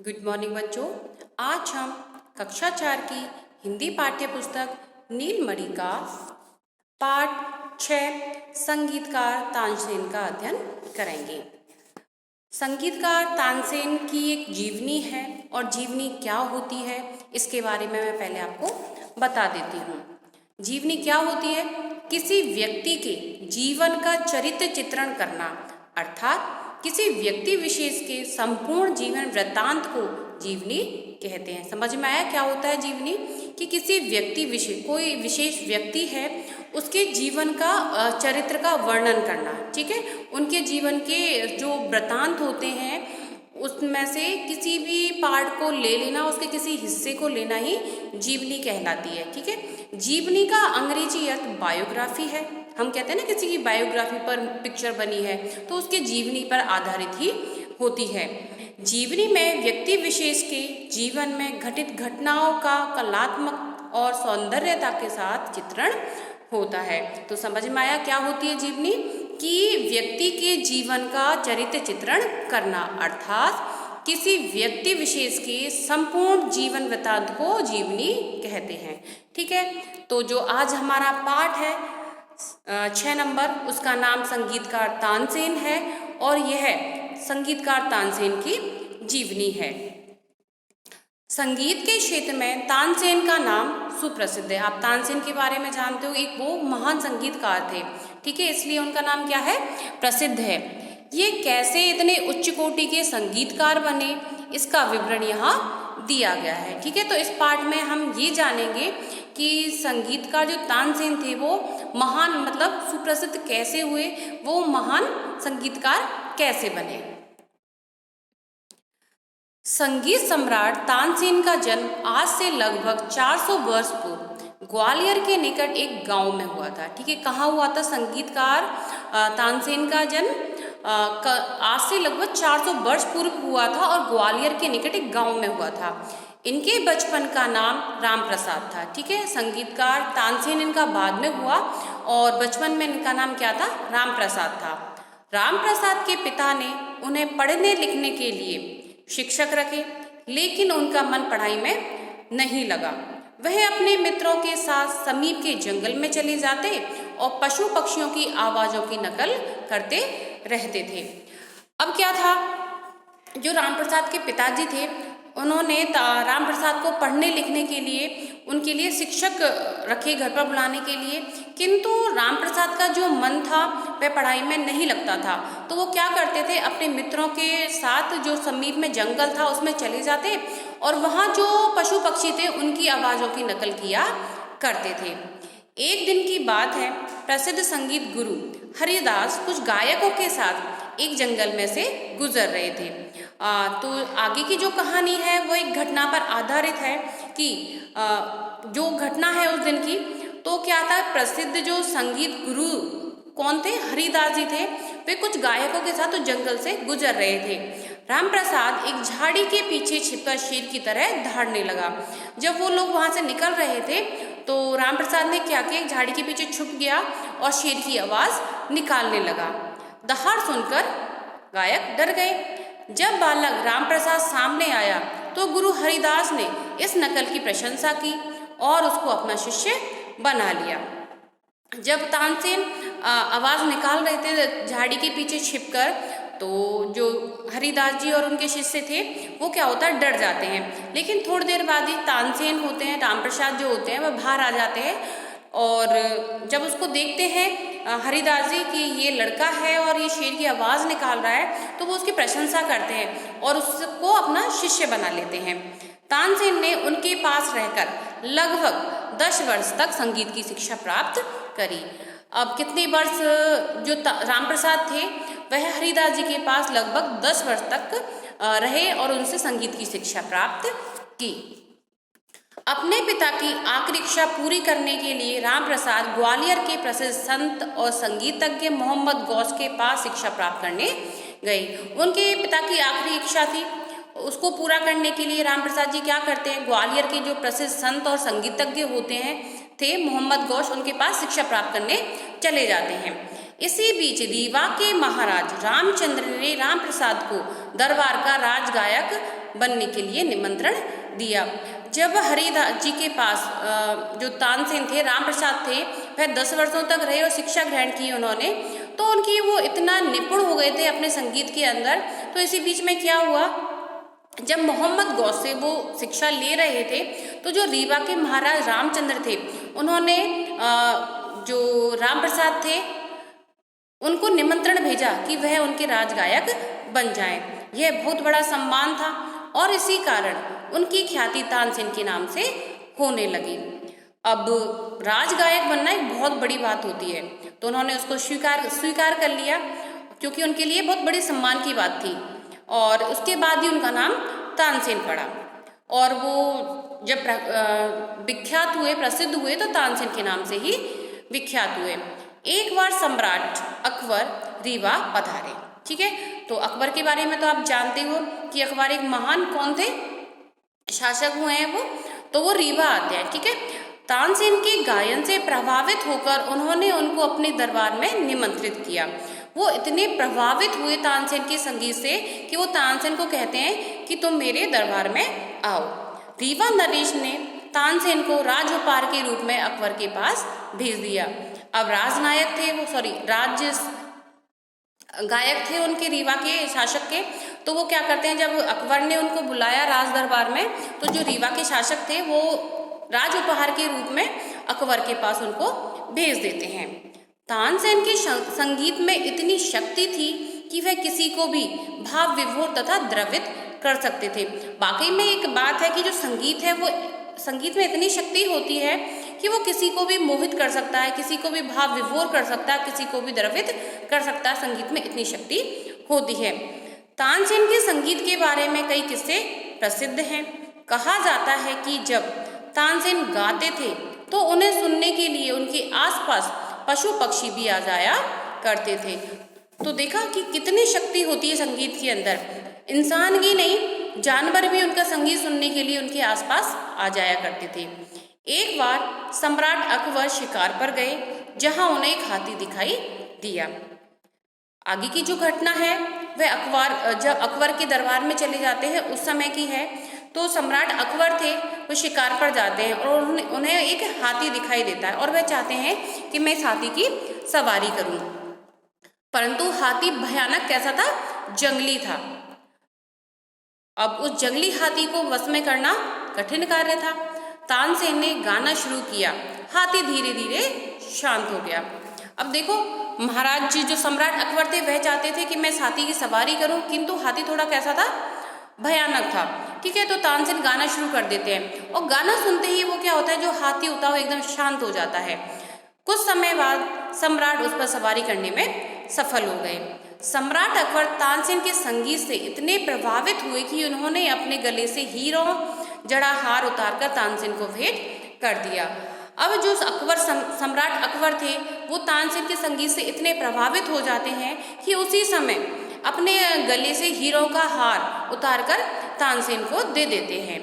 Good morning बच्चों। आज हम कक्षा 4 की हिंदी पाठ्य पुस्तक नीलमणि का पाठ 6 संगीतकार तानसेन का अध्ययन करेंगे। संगीतकार तानसेन की एक जीवनी है और जीवनी क्या होती है इसके बारे में मैं पहले आपको बता देती हूँ। जीवनी क्या होती है? किसी व्यक्ति के जीवन का चरित्र चित्रण करना, अर्थात किसी व्यक्ति विशेष के संपूर्ण जीवन वृत्तांत को जीवनी कहते हैं। समझ में आया क्या होता है जीवनी? कि किसी व्यक्ति विशेष, कोई विशेष व्यक्ति है, उसके जीवन का चरित्र का वर्णन करना, ठीक है। उनके जीवन के जो वृत्तांत होते हैं उसमें से किसी भी पार्ट को ले लेना, उसके किसी हिस्से को लेना ही जीवनी कहलाती है, ठीक है। जीवनी का अंग्रेजी अर्थ बायोग्राफी है। हम कहते हैं ना किसी की बायोग्राफी पर पिक्चर बनी है तो उसके जीवनी पर आधारित ही होती है। जीवनी में व्यक्ति विशेष के जीवन में घटित घटनाओं का कलात्मक और सौंदर्यता के साथ चित्रण होता है। तो समझ में आया क्या होती है जीवनी? कि व्यक्ति के जीवन का चरित्र चित्रण करना, अर्थात किसी व्यक्ति विशेष के संपूर्ण जीवन वृत्तांत को जीवनी कहते हैं, ठीक है। तो जो आज हमारा पाठ है 6 नंबर, उसका नाम संगीतकार तानसेन है और यह संगीतकार तानसेन की जीवनी है। संगीत के क्षेत्र में तानसेन का नाम सुप्रसिद्ध है। आप तानसेन के बारे में जानते हो, एक वो महान संगीतकार थे, ठीक है, इसलिए उनका नाम क्या है? प्रसिद्ध है। ये कैसे इतने उच्च कोटि के संगीतकार बने, इसका विवरण यहाँ दिया गया है, ठीक है। तो इस पाठ में हम ये जानेंगे कि संगीतकार जो तानसेन थे वो महान, मतलब सुप्रसिद्ध कैसे हुए, वो महान संगीतकार कैसे बने। संगीत सम्राट तानसेन का जन्म आज से लगभग 400 वर्ष पूर्व ग्वालियर के निकट एक गांव में हुआ था, ठीक है। कहाँ हुआ था संगीतकार तानसेन का जन्म? आज से लगभग 400 वर्ष पूर्व हुआ था और ग्वालियर के निकट एक गांव में हुआ था। इनके बचपन का नाम राम प्रसाद था, ठीक है। संगीतकार तानसेन इनका बाद में हुआ और बचपन में इनका नाम क्या था? राम प्रसाद था। राम प्रसाद के पिता ने उन्हें पढ़ने लिखने के लिए शिक्षक रखे, लेकिन उनका मन पढ़ाई में नहीं लगा। वह अपने मित्रों के साथ समीप के जंगल में चले जाते और पशु पक्षियों की आवाज़ों की नकल करते रहते थे। अब क्या था, जो राम प्रसाद के पिताजी थे उन्होंने राम प्रसाद को पढ़ने लिखने के लिए उनके लिए शिक्षक रखे घर पर बुलाने के लिए, किंतु राम प्रसाद का जो मन था वह पढ़ाई में नहीं लगता था। तो वो क्या करते थे, अपने मित्रों के साथ जो समीप में जंगल था उसमें चले जाते और वहाँ जो पशु पक्षी थे उनकी आवाज़ों की नकल किया करते थे। एक दिन की बात है, प्रसिद्ध संगीत गुरु हरिदास कुछ गायकों के साथ एक जंगल में से गुजर रहे थे। तो आगे की जो कहानी है वो एक घटना पर आधारित है कि जो घटना है उस दिन की, तो क्या था, प्रसिद्ध जो संगीत गुरु कौन थे? हरिदास जी थे। वे कुछ गायकों के साथ तो जंगल से गुजर रहे थे। राम प्रसाद एक झाड़ी के पीछे छिपकर शेर की तरह दहाड़ने लगा। जब वो लोग वहाँ से निकल रहे थे तो राम प्रसाद ने क्या किया, एक झाड़ी के पीछे छुप गया और शेर की आवाज़ निकालने लगा। दहाड़ सुनकर गायक डर गए। जब बालक राम प्रसाद सामने आया तो गुरु हरिदास ने इस नकल की प्रशंसा की और उसको अपना शिष्य बना लिया। जब तानसेन आवाज़ निकाल रहे थे झाड़ी के पीछे छिपकर, तो जो हरिदास जी और उनके शिष्य थे वो क्या होता है, डर जाते हैं। लेकिन थोड़ी देर बाद ही तानसेन होते हैं, राम प्रसाद जो होते हैं वह बाहर आ जाते हैं और जब उसको देखते हैं हरिदास जी कि ये लड़का है और ये शेर की आवाज़ निकाल रहा है, तो वो उसकी प्रशंसा करते हैं और उसको अपना शिष्य बना लेते हैं। तानसेन ने उनके पास रहकर लगभग 10 वर्ष तक संगीत की शिक्षा प्राप्त करी। अब कितने वर्ष जो राम प्रसाद थे वह हरिदास जी के पास लगभग 10 वर्ष तक रहे और उनसे संगीत की शिक्षा प्राप्त की। अपने पिता की आखिरी इच्छा पूरी करने के लिए राम प्रसाद ग्वालियर के प्रसिद्ध संत और संगीतज्ञ मोहम्मद गौस के पास शिक्षा प्राप्त करने गए। उनके पिता की आखिरी इच्छा थी, उसको पूरा करने के लिए राम प्रसाद जी क्या करते हैं, ग्वालियर के जो प्रसिद्ध संत और संगीतज्ञ होते हैं थे मोहम्मद गौस, उनके पास शिक्षा प्राप्त करने चले जाते हैं। इसी बीच रीवा के महाराज रामचंद्र ने राम प्रसाद को दरबार का राजगायक बनने के लिए निमंत्रण दिया। जब हरिदास जी के पास जो तानसेन थे, राम प्रसाद थे, वह 10 वर्षों तक रहे और शिक्षा ग्रहण की उन्होंने, तो उनकी वो इतना निपुण हो गए थे अपने संगीत के अंदर। तो इसी बीच में क्या हुआ, जब मोहम्मद गौस से वो शिक्षा ले रहे थे, तो जो रीवा के महाराज रामचंद्र थे, उन्होंने जो राम प्रसाद थे उनको निमंत्रण भेजा कि वह उनके राजगायक बन जाएं। यह बहुत बड़ा सम्मान था और इसी कारण उनकी ख्याति तानसेन के नाम से होने लगी। अब राजगायक बनना एक बहुत बड़ी बात होती है, तो उन्होंने उसको स्वीकार कर लिया, क्योंकि उनके लिए बहुत बड़ी सम्मान की बात थी। और उसके बाद ही उनका नाम तानसेन पड़ा। और वो जब विख्यात हुए, प्रसिद्ध हुए, तो तानसेन के नाम से ही विख्यात हुए। एक बार सम्राट अकबर रीवा पधारे। ठीक है, तो अकबर के बारे में तो आप जानते हो कि अकबर एक महान कौन थे, शासक हुए हैं वो, तो वो रीवा आते हैं। ठीक है, तानसेन के गायन से प्रभावित होकर उन्होंने उनको अपने दरबार में निमंत्रित किया। वो इतने प्रभावित हुए तानसेन के संगीत से कि वो तानसेन को कहते हैं कि तुम मेरे दरबार में आओ। रीवा नरेश ने तानसेन को राज उपहार के रूप में अकबर के पास भेज दिया। अब राजनायक थे वो, राज्य गायक थे उनके रीवा के शासक के, तो वो क्या करते हैं, जब अकबर ने उनको बुलाया राज दरबार में, तो जो रीवा के शासक थे वो राज उपहार के रूप में अकबर के पास उनको भेज देते हैं। तानसेन के संगीत में इतनी शक्ति थी कि वह किसी को भी भाव विभोर तथा द्रवित कर सकते थे। वाकई में एक बात है कि जो संगीत है, वो संगीत में इतनी शक्ति होती है कि वो किसी को भी मोहित कर सकता है, किसी को भी भाव विभोर कर सकता है, किसी को भी द्रवित कर सकता है। संगीत में इतनी शक्ति होती है। तानसेन के संगीत के बारे में कई किस्से प्रसिद्ध हैं। कहा जाता है कि जब तानसेन गाते थे तो उन्हें सुनने के लिए उनके आसपास पशु पक्षी भी आ जाया करते थे। तो देखा कि कितनी शक्ति होती है संगीत के अंदर। इंसान ही नहीं, जानवर भी उनका संगीत सुनने के लिए उनके आसपास आ जाया करते थे। एक बार सम्राट अकबर शिकार पर गए, जहां उन्हें एक हाथी दिखाई दिया। आगे की जो घटना है वह जब अकबर के दरबार में चले जाते हैं उस समय की है। तो सम्राट अकबर थे, वो शिकार पर जाते हैं और उन्हें एक हाथी दिखाई देता है और वह चाहते हैं कि मैं इस हाथी की सवारी करूं। परंतु हाथी भयानक कैसा था, जंगली था। अब उस जंगली हाथी को वश में करना कठिन कार्य था। तानसेन ने गाना शुरू किया, हाथी धीरे धीरे शांत हो गया। अब देखो, महाराज जी जो सम्राट अकबर थे वह चाहते थे कि मैं इस हाथी की सवारी करूं, किंतु हाथी थोड़ा कैसा था, भयानक था। ठीक है, तो तानसेन गाना शुरू कर देते हैं और गाना सुनते ही वो क्या होता है, जो हाथी होता है वो एकदम शांत हो जाता है। कुछ समय बाद सम्राट उस पर सवारी करने में सफल हो गए। सम्राट अकबर तानसेन के संगीत से इतने प्रभावित हुए कि उन्होंने अपने गले से हीरों जड़ा हार उतारकर तानसेन को भेंट कर दिया। अब जो सम्राट अकबर थे वो तानसेन के संगीत से इतने प्रभावित हो जाते हैं कि उसी समय अपने गले से हीरों का हार उतारकर तानसेन को दे देते हैं।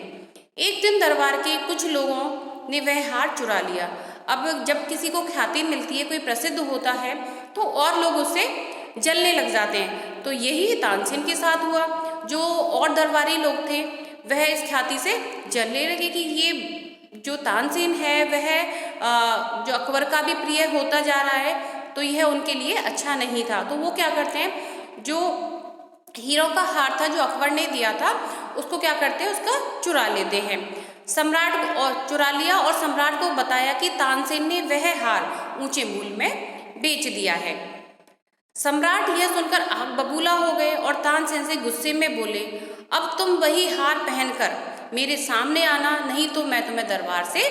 एक दिन दरबार के कुछ लोगों ने वह हार चुरा लिया। अब जब किसी को ख्याति मिलती है, कोई प्रसिद्ध होता है, तो और लोग उससे जलने लग जाते हैं। तो यही तानसेन के साथ हुआ। जो और दरबारी लोग थे वह इस ख्याति से जलने लगे कि ये जो तानसेन है वह जो अकबर का भी प्रिय होता जा रहा है, तो यह उनके लिए अच्छा नहीं था। तो वो क्या करते हैं, जो हीरों का हार था जो अकबर ने दिया था उसको क्या करते हैं, उसका चुरा लेते हैं। सम्राट और चुरा लिया और सम्राट को बताया कि तानसेन ने वह हार ऊंचे मूल्य में बेच दिया है। सम्राट यह सुनकर आग बबूला हो गए और तानसेन से गुस्से में बोले, अब तुम वही हार पहनकर मेरे सामने आना, नहीं तो मैं तुम्हें दरबार से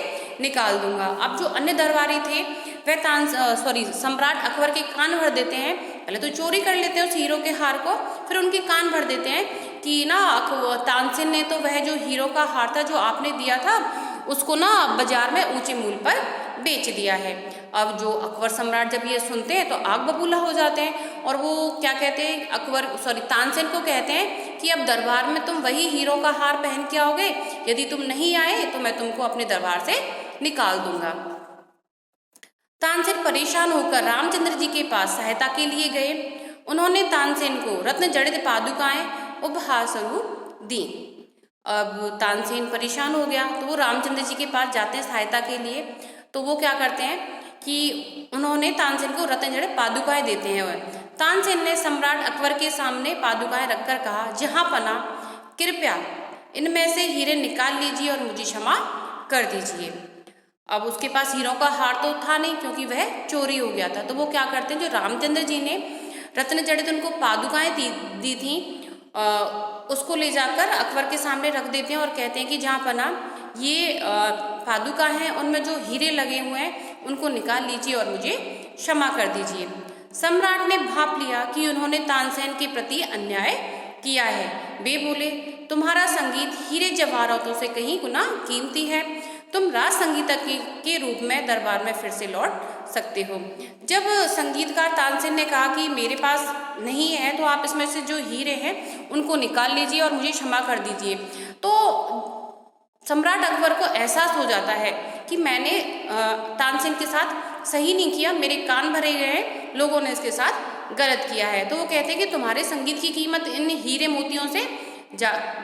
निकाल दूंगा। अब जो अन्य दरबारी थे वह सम्राट अकबर के कान भर देते हैं। पहले तो चोरी कर लेते हैं उस हीरो के हार को, फिर उनके कान भर देते हैं कि ना तानसेन ने तो वह जो हीरो का हार था जो आपने दिया था उसको ना बाजार में ऊंचे मूल्य पर बेच दिया है। अब जो अकबर सम्राट जब ये सुनते हैं तो आग बबूला हो जाते हैं और वो क्या कहते हैं, तानसेन को कहते हैं कि अब दरबार में तुम वही हीरो का हार पहन के आओगे, यदि तुम नहीं आए तो मैं तुमको अपने दरबार से निकाल दूंगा। तानसेन परेशान होकर रामचंद्र जी के पास सहायता के लिए गए। उन्होंने तानसेन को रत्न जड़ित पादुकाएं उपहार स्वरूप दी। अब तानसेन परेशान हो गया तो वो रामचंद्र जी के पास जाते हैं सहायता के लिए। तो वो क्या करते हैं कि उन्होंने तानसेन को रत्न जड़ित पादुकाएं देते हैं। तानसेन ने सम्राट अकबर के सामने पादुकाएं रखकर कहा, जहां पना कृपया इनमें से हीरे निकाल लीजिए और मुझे क्षमा कर दीजिए। अब उसके पास हीरों का हार तो था नहीं क्योंकि वह चोरी हो गया था। तो वो क्या करते हैं, जो रामचंद्र जी ने रत्न जड़ित उनको पादुकाएं दी थी उसको ले जाकर अकबर के सामने रख देते हैं और कहते हैं कि जहाँ पना ये पादुका हैं उनमें जो हीरे लगे हुए हैं उनको निकाल लीजिए और मुझे क्षमा कर दीजिए। सम्राट ने भांप लिया कि उन्होंने तानसेन के प्रति अन्याय किया है। वे बोले, तुम्हारा संगीत हीरे जवाहरातों से कहीं गुना कीमती है। तुम राज संगीतक के रूप में दरबार में फिर से लौट सकते हो। जब संगीतकार तानसेन ने कहा कि मेरे पास नहीं है तो आप इसमें से जो हीरे हैं उनको निकाल लीजिए और मुझे क्षमा कर दीजिए, तो सम्राट अकबर को एहसास हो जाता है कि मैंने तानसेन के साथ सही नहीं किया, मेरे कान भरे गए हैं, लोगों ने इसके साथ गलत किया है। तो वो कहते हैं कि तुम्हारे संगीत की कीमत इन हीरे मोतियों से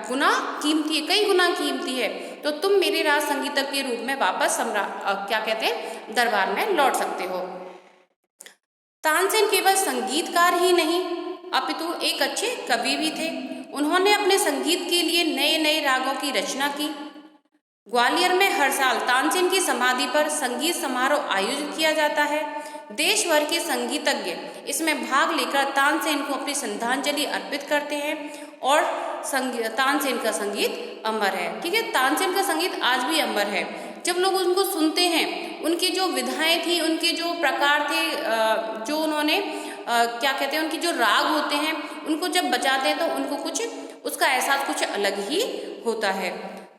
गुना कीमती है, कई गुना कीमती है, तो तुम मेरे राज संगीतक के रूप में वापस क्या कहते हैं दरबार में लौट सकते हो। तानसेन केवल संगीतकार ही नहीं अपितु एक अच्छे कवि भी थे। उन्होंने अपने संगीत के लिए नए नए रागों की रचना की। ग्वालियर में हर साल तानसेन की समाधि पर संगीत समारोह आयोजित किया जाता है। देश भर के संगीतज्ञ इसमें भाग लेकर तानसेन को अपनी श्रद्धांजलि अर्पित करते हैं और तानसेन का संगीत अमर है। ठीक है, तानसेन का संगीत आज भी अमर है। जब लोग उनको सुनते हैं, उनकी जो विधाएं थी, उनके जो प्रकार थे, जो उन्होंने क्या कहते हैं उनकी जो राग होते हैं उनको जब बजाते हैं तो उनको कुछ उसका एहसास कुछ अलग ही होता है।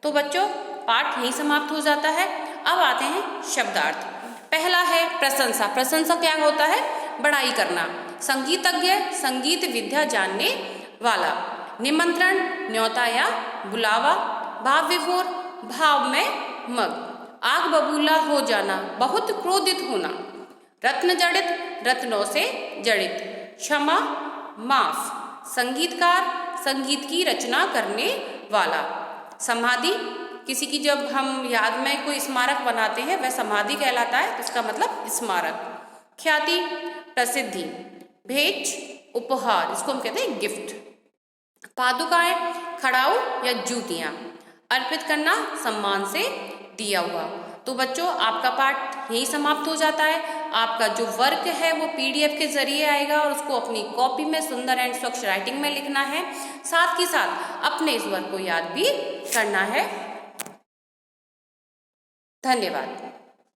तो बच्चों पाठ यहीं समाप्त हो जाता है। अब आते हैं शब्दार्थ। पहला है प्रशंसा। प्रशंसा क्या होता है? बड़ाई करना। संगीतज्ञ संगीत विद्या जानने वाला। निमंत्रण न्योता या बुलावा। भाव विभोर भाव में मग। आग बबूला हो जाना, बहुत क्रोधित होना। रत्न जड़ित रत्नों से जड़ित। क्षमा माफ। संगीतकार संगीत की रचना करने वाला। समाधि किसी की जब हम याद में कोई स्मारक बनाते हैं वह समाधि कहलाता है, तो इसका मतलब स्मारक। ख्याति प्रसिद्धि। भेंट उपहार, इसको हम कहते हैं गिफ्ट। पादुकाएं खड़ाऊ या जूतियां। अर्पित करना सम्मान से दिया हुआ। तो बच्चों आपका पाठ यही समाप्त हो जाता है। आपका जो वर्क है वो PDF के जरिए आएगा और उसको अपनी कॉपी में सुंदर एंड स्वच्छ राइटिंग में लिखना है। साथ ही साथ अपने इस वर्क को याद भी करना है। धन्यवाद।